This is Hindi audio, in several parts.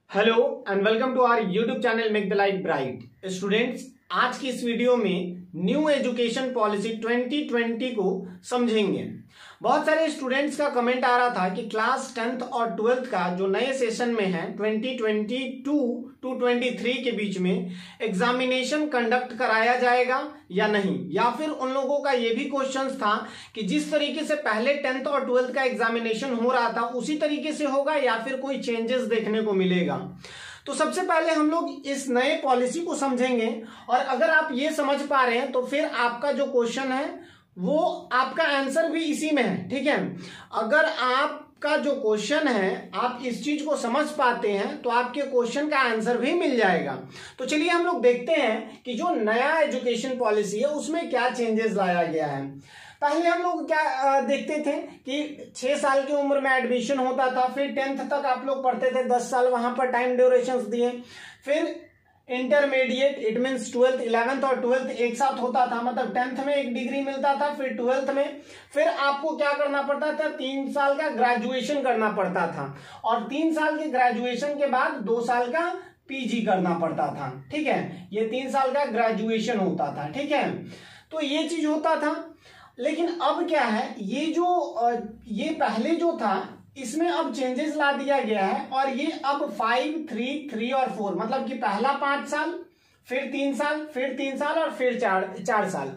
Hello and welcome to our YouTube channel make the life bright. Students, आज की इस वीडियो में न्यू एजुकेशन पॉलिसी 2020 को समझेंगे। बहुत सारे स्टूडेंट्स का कमेंट आ रहा था कि क्लास 10th और 12th का जो नए सेशन में है 2022 टू 23 के बीच में एग्जामिनेशन कंडक्ट कराया जाएगा या नहीं, या फिर उन लोगों का ये भी क्वेश्चन था कि जिस तरीके से पहले 10th और 12th का एग्जामिनेशन हो रहा था उसी तरीके से होगा या फिर कोई चेंजेस देखने को मिलेगा। तो सबसे पहले हम लोग इस नए पॉलिसी को समझेंगे और अगर आप ये समझ पा रहे हैं तो फिर आपका जो क्वेश्चन है वो आपका आंसर भी इसी में है। ठीक है, अगर आपका जो क्वेश्चन है आप इस चीज को समझ पाते हैं तो आपके क्वेश्चन का आंसर भी मिल जाएगा। तो चलिए हम लोग देखते हैं कि जो नया एजुकेशन पॉलिसी है उसमें क्या चेंजेस लाया गया है। पहले हम लोग क्या देखते थे कि 6 साल की उम्र में एडमिशन होता था, फिर 10th तक आप लोग पढ़ते थे, 10 साल वहां पर टाइम ड्यूरेशंस दिए, फिर intermediate it means 12th 11th और 12th एक साथ होता था, मतलब 10th में एक डिग्री मिलता था, फिर 12th में फिर आपको क्या करना पड़ता था, 3 साल का ग्रेजुएशन करना पड़ता था और 3 साल के ग्रेजुएशन के बाद 2 साल का पीजी करना पड़ता था। ठीक है, ये 3 साल का ग्रेजुएशन होता था। ठीक है, तो ये चीज होता था। लेकिन अब क्या है, ये पहले जो था इसमें अब चेंजेस ला दिया गया है और ये अब 5, 3, 3 और 4 मतलब कि पहला 5 साल, फिर 3 साल, फिर 3 साल और फिर 4 साल,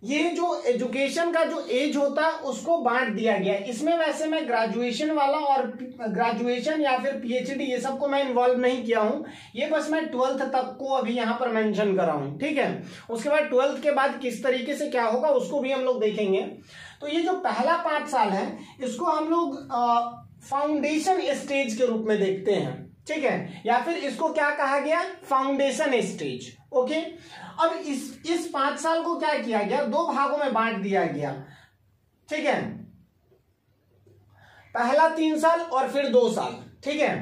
ये जो एजुकेशन का जो एज होता है उसको बांट दिया गया है। इसमें वैसे मैं ग्रेजुएशन वाला और ग्रेजुएशन या फिर पीएचडी ये सब को मैं इन्वॉल्व नहीं किया हूं, ये बस मैं 12th तक को अभी यहां पर मेंशन कर रहा हूं। ठीक है, उसके बाद 12th के बाद किस तरीके से क्या होगा उसको भी हम लोग देखेंगे। तो ये जो पहला 5 साल है इसको हम लोग फाउंडेशन स्टेज के रूप में देखते हैं। ठीक है, या फिर इसको क्या कहा गया, फाउंडेशन स्टेज। ओके, अब इस 5 साल को क्या किया गया, 2 भागों में बांट दिया गया। ठीक है, पहला 3 साल और फिर 2 साल। ठीक है,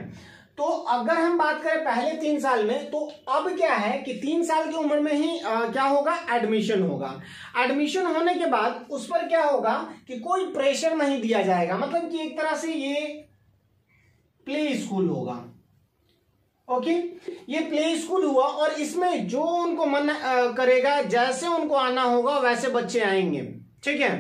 तो अगर हम बात करें पहले 3 साल में तो अब क्या है कि 3 साल की उम्र में ही क्या होगा, एडमिशन होगा। एडमिशन होने के बाद उस पर क्या होगा कि कोई प्रेशर नहीं दिया जाएगा, मतलब कि एक तरह से ये प्ले स्कूल होगा। ओके, ये प्ले स्कूल हुआ और इसमें जो उनको मन करेगा, जैसे उनको आना होगा वैसे बच्चे आएंगे। ठीक है,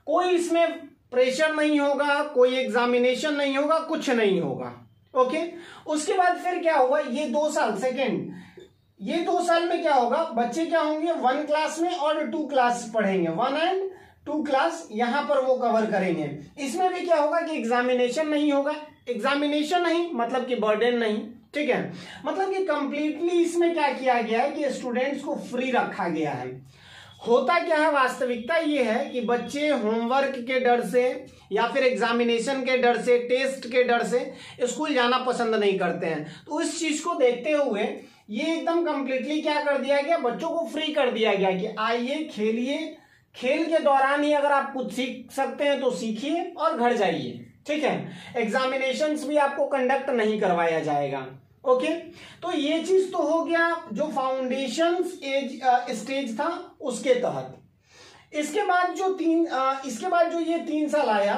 कोई इसमें प्रेशर नहीं होगा, कोई एग्जामिनेशन नहीं होगा, कुछ नहीं होगा। ओके, उसके बाद फिर क्या होगा, ये 2 साल सेकेंड, ये 2 साल में क्या होगा, बच्चे क्या होंगे 1 क्लास में और 2 क्लास पढ़ेंगे, 1 एंड 2 क्लास यहां पर वो कवर करेंगे। इसमें भी क्या होगा कि एग्जामिनेशन नहीं होगा, एग्जामिनेशन नहीं मतलब कि बर्डन नहीं। ठीक है, मतलब कि कंप्लीटली इसमें क्या किया गया है कि स्टूडेंट्स को फ्री रखा गया है। होता क्या है, वास्तविकता ये है कि बच्चे होमवर्क के डर से या फिर एग्जामिनेशन के डर से, टेस्ट के डर से स्कूल जाना पसंद नहीं करते हैं। तो इस चीज को देखते हुए ये एकदम कंप्लीटली क्या कर दिया गया, बच्चों को फ्री कर दिया गया कि आइए खेलिए, खेल के दौरान ही अगर आप कुछ सीख सकते हैं तो सीखिए और घर जाइए। ठीक है, एग्जामिनेशंस भी आपको कंडक्ट नहीं करवाया जाएगा। ओके, तो ये चीज तो हो गया जो फाउंडेशन स्टेज था उसके तहत। इसके बाद जो ये 3 साल आया,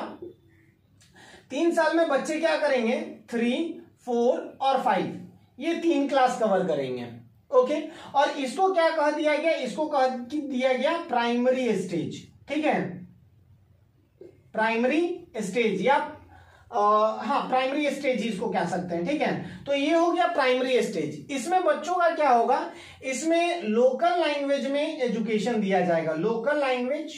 3 साल में बच्चे क्या करेंगे, 3, 4 और 5 ये 3 क्लास कवर करेंगे। ओके, और इसको क्या कह दिया गया, इसको कह दिया गया प्राइमरी स्टेज। ठीक है, प्राइमरी स्टेज या प्राइमरी स्टेज इसको कह सकते हैं। ठीक है, तो ये हो गया प्राइमरी स्टेज। इसमें बच्चों का क्या होगा, इसमें लोकल लैंग्वेज में एजुकेशन दिया जाएगा, लोकल लैंग्वेज।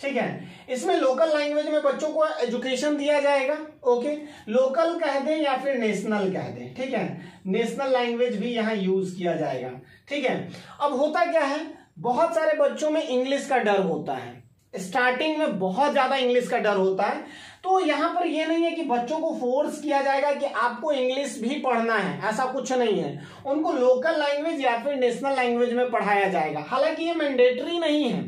ठीक है, इसमें लोकल लैंग्वेज में बच्चों को एजुकेशन दिया जाएगा। ओके, लोकल कह दें या फिर नेशनल कह दें। ठीक है, नेशनल लैंग्वेज भी यहां यूज किया जाएगा। ठीक है, अब होता क्या है, बहुत सारे बच्चों में इंग्लिश का डर होता है, स्टार्टिंग में बहुत ज्यादा इंग्लिश का डर होता है। तो यहां पर यह नहीं है कि बच्चों को फोर्स किया जाएगा कि आपको इंग्लिश भी पढ़ना है, ऐसा कुछ नहीं है। उनको लोकल लैंग्वेज या फिर नेशनल लैंग्वेज में पढ़ाया जाएगा। हालांकि ये मैंडेटरी नहीं है,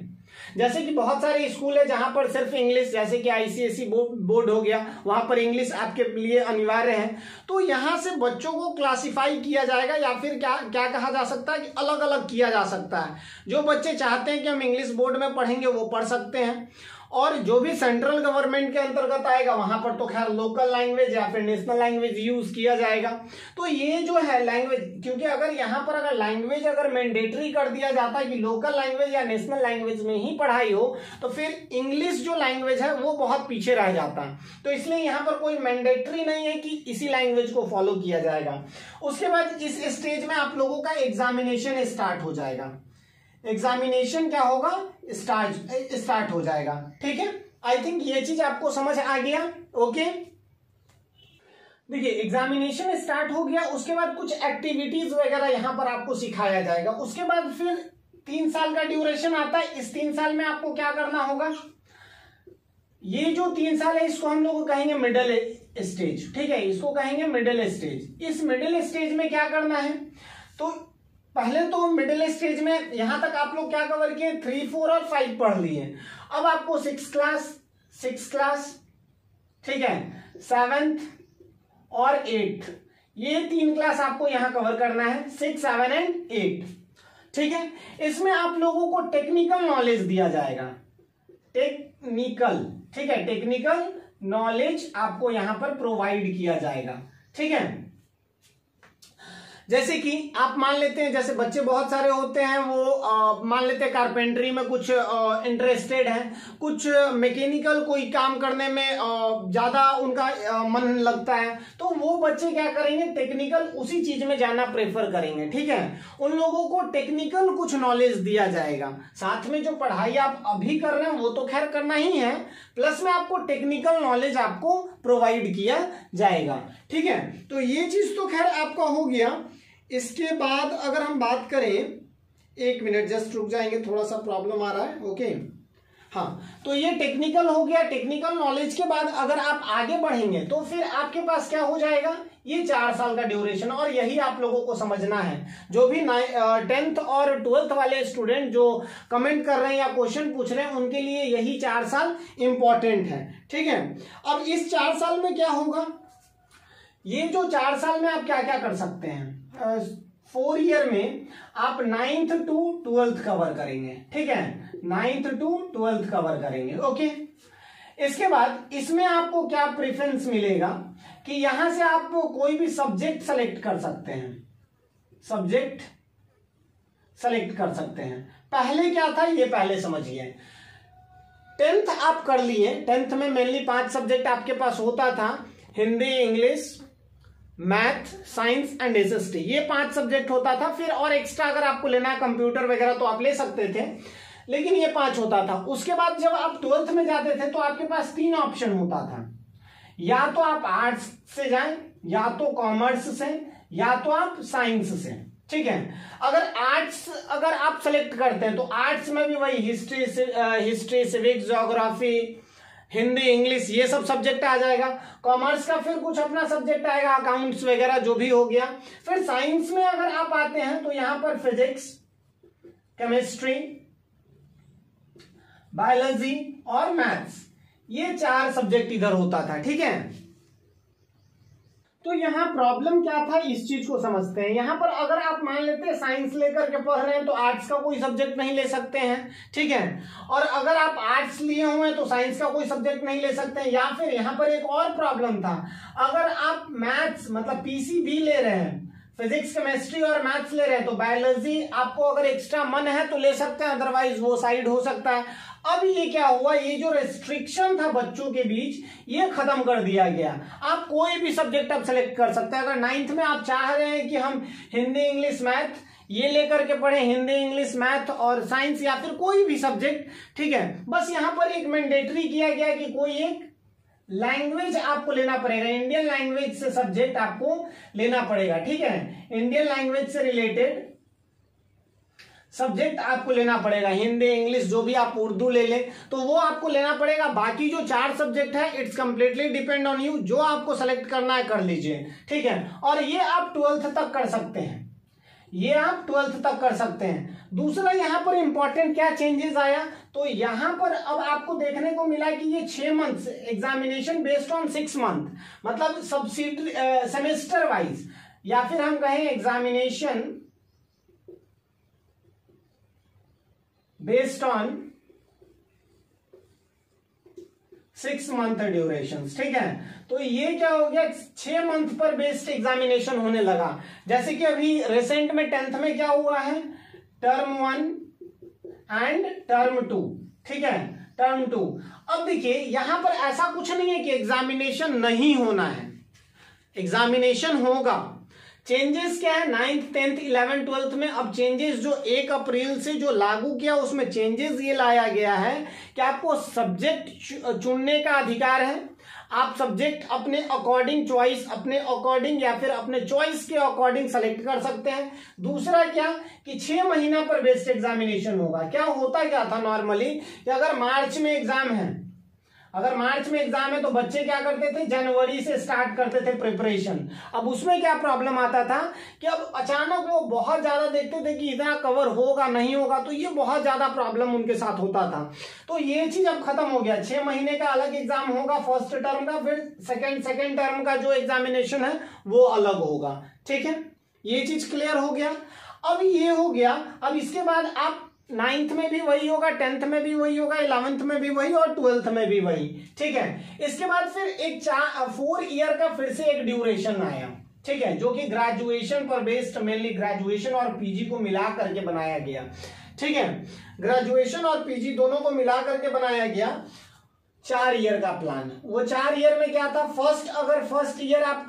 जैसे कि बहुत सारे स्कूल है जहां पर सिर्फ इंग्लिश, जैसे कि आईसीएसई बोर्ड हो गया, वहां पर इंग्लिश आपके लिए अनिवार्य है। तो यहां से बच्चों को क्लासिफाई किया जाएगा या फिर क्या कहा जा सकता है कि अलग अलग किया जा सकता है। जो बच्चे चाहते हैं कि हम इंग्लिश बोर्ड में पढ़ेंगे वो पढ़ सकते हैं, और जो भी सेंट्रल गवर्नमेंट के अंतर्गत आएगा वहां पर तो खैर लोकल लैंग्वेज या फिर नेशनल लैंग्वेज यूज किया जाएगा। तो ये जो है लैंग्वेज, क्योंकि अगर यहाँ पर अगर लैंग्वेज अगर मैंडेटरी कर दिया जाता है कि लोकल लैंग्वेज या नेशनल लैंग्वेज में ही पढ़ाई हो, तो फिर इंग्लिश जो लैंग्वेज है वो बहुत पीछे रह जाता है। तो इसलिए यहाँ पर कोई मैंडेटरी नहीं है कि इसी लैंग्वेज को फॉलो किया जाएगा। उसके बाद इस स्टेज में आप लोगों का एग्जामिनेशन स्टार्ट हो जाएगा। एग्जामिनेशन क्या होगा, स्टार्ट हो जाएगा। ठीक है, आई थिंक ये चीज आपको समझ आ गया। ओके, देखिए एग्जामिनेशन स्टार्ट हो गया, उसके बाद कुछ एक्टिविटीज वगैरह यहां पर आपको सिखाया जाएगा। उसके बाद फिर 3 साल का ड्यूरेशन आता है। इस 3 साल में आपको क्या करना होगा, ये जो 3 साल है इसको हम लोग कहेंगे मिडिल स्टेज। ठीक है, इसको कहेंगे मिडिल स्टेज। इस मिडिल स्टेज में क्या करना है, तो पहले तो मिडिल स्टेज में यहां तक आप लोग क्या कवर किए, 3, 4 और 5 पढ़ लिए। अब आपको 6 क्लास, ठीक है, 7th और 8th, ये 3 क्लास आपको यहां कवर करना है, 6, 7 एंड 8। ठीक है, इसमें आप लोगों को टेक्निकल नॉलेज दिया जाएगा। टेक्निकल, ठीक है, टेक्निकल नॉलेज आपको यहां पर प्रोवाइड किया जाएगा। ठीक है, जैसे कि आप मान लेते हैं, जैसे बच्चे बहुत सारे होते हैं वो मान लेते हैं कारपेंटरी में कुछ इंटरेस्टेड हैं, कुछ मैकेनिकल कोई काम करने में ज्यादा उनका मन लगता है, तो वो बच्चे क्या करेंगे, टेक्निकल उसी चीज में जाना प्रेफर करेंगे। ठीक है, उन लोगों को टेक्निकल कुछ नॉलेज दिया जाएगा। साथ में जो पढ़ाई आप अभी कर रहे हैं वो तो खैर करना ही है, प्लस में आपको टेक्निकल नॉलेज आपको प्रोवाइड किया जाएगा। ठीक है, तो ये चीज तो खैर आपका हो गया। इसके बाद अगर हम बात करें, 1 मिनट जस्ट रुक जाएंगे, थोड़ा सा प्रॉब्लम आ रहा है। ओके, हाँ, तो ये टेक्निकल हो गया। टेक्निकल नॉलेज के बाद अगर आप आगे बढ़ेंगे तो फिर आपके पास क्या हो जाएगा, ये 4 साल का ड्यूरेशन। और यही आप लोगों को समझना है। जो भी 10th और 12th वाले स्टूडेंट जो कमेंट कर रहे हैं या क्वेश्चन पूछ रहे हैं, उनके लिए यही 4 साल इंपॉर्टेंट है। ठीक है, अब इस 4 साल में क्या होगा, ये जो 4 साल में आप क्या क्या कर सकते हैं, 4 ईयर में आप 9th to 12th कवर करेंगे। ठीक है, 9th to 12th कवर करेंगे। ओके, इसके बाद इसमें आपको क्या प्रेफरेंस मिलेगा कि यहां से आप कोई भी सब्जेक्ट सेलेक्ट कर सकते हैं, सब्जेक्ट सेलेक्ट कर सकते हैं। पहले क्या था ये पहले समझिए। 10th आप कर लिए, 10th में मेनली 5 सब्जेक्ट आपके पास होता था, Hindi, English, math, science and SST, ये 5 सब्जेक्ट होता था। फिर और एक्स्ट्रा अगर आपको लेना है कंप्यूटर वगैरह तो आप ले सकते थे, लेकिन ये 5 होता था। उसके बाद जब आप 12th में जाते थे तो आपके पास 3 ऑप्शन होता था, या तो आप आर्ट्स से जाएं, या तो कॉमर्स से, या तो आप साइंस से। ठीक है, अगर आर्ट्स अगर आप सेलेक्ट करते हैं तो आर्ट्स में भी वही history, civics, geography, Hindi, English, ये सब सब्जेक्ट आ जाएगा। कॉमर्स का फिर कुछ अपना सब्जेक्ट आएगा, अकाउंट्स वगैरह जो भी हो गया। फिर साइंस में अगर आप आते हैं तो यहां पर फिजिक्स, केमिस्ट्री, बायोलॉजी और मैथ्स, ये 4 सब्जेक्ट इधर होता था। ठीक है, तो यहां प्रॉब्लम क्या था इस चीज को समझते हैं। यहां पर अगर आप मान लेते हैं साइंस लेकर के पढ़ रहे हैं तो आर्ट्स का कोई सब्जेक्ट नहीं ले सकते हैं। ठीक है, और अगर आप आर्ट्स लिए हुए हैं तो साइंस का कोई सब्जेक्ट नहीं ले सकते हैं। या फिर यहां पर एक और प्रॉब्लम था, अगर आप मैथ्स मतलब पीसीबी ले रहे हैं, फिजिक्स, केमिस्ट्री और मैथ्स ले रहे हैं, तो बायोलॉजी आपको अगर एक्स्ट्रा मन है तो ले सकते हैं, अदरवाइज वो साइड हो सकता है। अब ये क्या हुआ, ये जो रेस्ट्रिक्शन था बच्चों के बीच, ये खत्म कर दिया गया। आप कोई भी सब्जेक्ट आप सेलेक्ट कर सकते हैं। अगर 9th में आप चाह रहे हैं कि हम हिंदी, इंग्लिश, मैथ ये लेकर के पढ़े, हिंदी, इंग्लिश, मैथ और साइंस, या फिर कोई भी सब्जेक्ट, ठीक है, बस यहां पर एक मैंडेटरी किया गया कि कोई एक लैंग्वेज आपको लेना पड़ेगा, इंडियन लैंग्वेज से सब्जेक्ट आपको लेना पड़ेगा। ठीक है, इंडियन लैंग्वेज से रिलेटेड सब्जेक्ट आपको लेना पड़ेगा, हिंदी, इंग्लिश, जो भी आप उर्दू ले लें तो वो आपको लेना पड़ेगा। बाकी जो 4 सब्जेक्ट है it's completely depend on you, जो आपको सेलेक्ट करना है कर लीजिए। ठीक है, और ये आप 12th तक कर सकते हैं, ये आप 12th तक कर सकते हैं। दूसरा यहां पर इंपॉर्टेंट क्या चेंजेस आया, तो यहां पर अब आपको देखने को मिला कि ये 6 month examination based on 6 month, मतलब सब्सिडी सेमेस्टर वाइज, या फिर हम कहें examination based on 6 month duration, ठीक है। तो ये क्या हो गया, 6 मंथ पर बेस्ड एग्जामिनेशन होने लगा। जैसे कि अभी रिसेंट में 10th में क्या हुआ है, टर्म 1 एंड टर्म 2, ठीक है, टर्म 2। अब देखिए यहां पर ऐसा कुछ नहीं है कि एग्जामिनेशन नहीं होना है, एग्जामिनेशन होगा। चेंजेस क्या है, 9th 10th 11th 12th में अब चेंजेस जो 1 अप्रैल से जो लागू किया उसमें चेंजेस ये लाया गया है कि आपको सब्जेक्ट चुनने का अधिकार है। आप सब्जेक्ट अपने अकॉर्डिंग चॉइस, अपने अकॉर्डिंग या फिर अपने चॉइस के अकॉर्डिंग सेलेक्ट कर सकते हैं। दूसरा क्या कि 6 महीना पर बेस्ड एग्जामिनेशन होगा। क्या होता क्या था नॉर्मली कि अगर मार्च में एग्जाम है, अगर मार्च में एग्जाम है तो बच्चे क्या करते थे, जनवरी से स्टार्ट करते थे प्रिपरेशन। अब उसमें क्या प्रॉब्लम आता था कि अब अचानक वो बहुत ज्यादा देखते थे कि इतना कवर होगा नहीं होगा, तो ये बहुत ज्यादा प्रॉब्लम उनके साथ होता था। तो ये चीज अब खत्म हो गया, 6 महीने का अलग एग्जाम होगा फर्स्ट टर्म का, फिर सेकेंड टर्म का जो एग्जामिनेशन है वो अलग होगा, ठीक है। ये चीज क्लियर हो गया। अब ये हो गया, अब इसके बाद आप 9th में भी वही होगा, 10th में भी वही होगा, 11th में भी वही और 12th में भी वही, ठीक है। इसके बाद फिर एक 4 ईयर का फिर से एक ड्यूरेशन आया, ठीक है, जो कि ग्रेजुएशन पर बेस्ड, मेनली ग्रेजुएशन और पीजी को मिला करके बनाया गया, ठीक है। ग्रेजुएशन और पीजी दोनों को मिला करके बनाया गया 4 ईयर का प्लान। वो 4 ईयर में क्या था, अगर फर्स्ट ईयर आप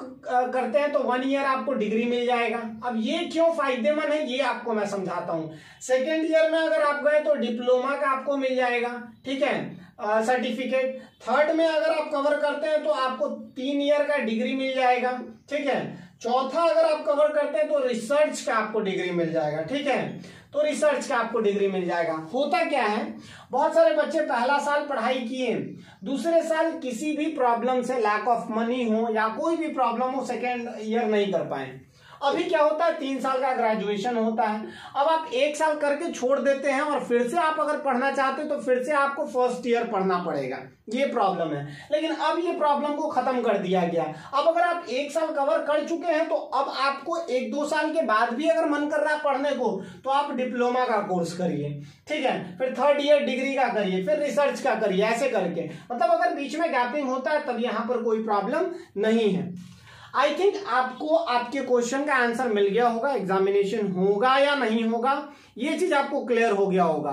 करते हैं तो 1 ईयर आपको डिग्री मिल जाएगा। अब ये क्यों फायदेमंद है ये आपको मैं समझाता हूं। सेकेंड ईयर में अगर आप गए तो डिप्लोमा का आपको मिल जाएगा, ठीक है, सर्टिफिकेट। थर्ड में अगर आप कवर करते हैं तो आपको 3 ईयर का डिग्री मिल जाएगा, ठीक है। चौथा अगर आप कवर करते हैं तो रिसर्च का आपको डिग्री मिल जाएगा, ठीक है, तो रिसर्च का आपको डिग्री मिल जाएगा। होता क्या है, बहुत सारे बच्चे पहला साल पढ़ाई किए, दूसरे साल किसी भी प्रॉब्लम से, लैक ऑफ मनी हो या कोई भी प्रॉब्लम हो, सेकेंड ईयर नहीं कर पाए। अभी क्या होता है, 3 साल का ग्रेजुएशन होता है। अब आप 1 साल करके छोड़ देते हैं और फिर से आप अगर पढ़ना चाहते हैं तो फिर से आपको फर्स्ट ईयर पढ़ना पड़ेगा, ये प्रॉब्लम है। लेकिन अब ये प्रॉब्लम को खत्म कर दिया गया। अब अगर आप 1 साल कवर कर चुके हैं तो अब आपको 1-2 साल के बाद भी अगर मन कर रहा है पढ़ने को तो आप डिप्लोमा का कोर्स करिए, ठीक है, फिर 3rd ईयर डिग्री का करिए, फिर रिसर्च का करिए, ऐसे करके। मतलब अगर बीच में गैपिंग होता है तब यहाँ पर कोई प्रॉब्लम नहीं है। आई थिंक आपको आपके क्वेश्चन का आंसर मिल गया होगा, एग्जामिनेशन होगा या नहीं होगा ये चीज आपको क्लियर हो गया होगा।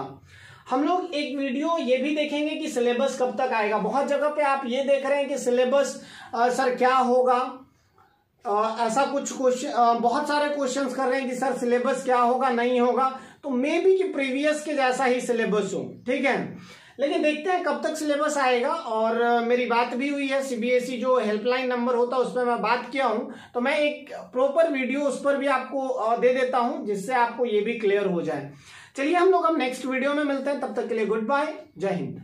हम लोग एक वीडियो ये भी देखेंगे कि सिलेबस कब तक आएगा। बहुत जगह पे आप ये देख रहे हैं कि सिलेबस सर क्या होगा, ऐसा कुछ क्वेश्चन, बहुत सारे क्वेश्चंस कर रहे हैं कि सर सिलेबस क्या होगा नहीं होगा। तो मे बी कि प्रीवियस के जैसा ही सिलेबस हो, ठीक है, लेकिन देखते हैं कब तक सिलेबस आएगा। और मेरी बात भी हुई है, सीबीएसई जो हेल्पलाइन नंबर होता है उस पर मैं बात किया हूं, तो मैं एक प्रॉपर वीडियो उस पर भी आपको दे देता हूं जिससे आपको ये भी क्लियर हो जाए। चलिए हम लोग अब नेक्स्ट वीडियो में मिलते हैं, तब तक के लिए गुड बाय, जय हिंद।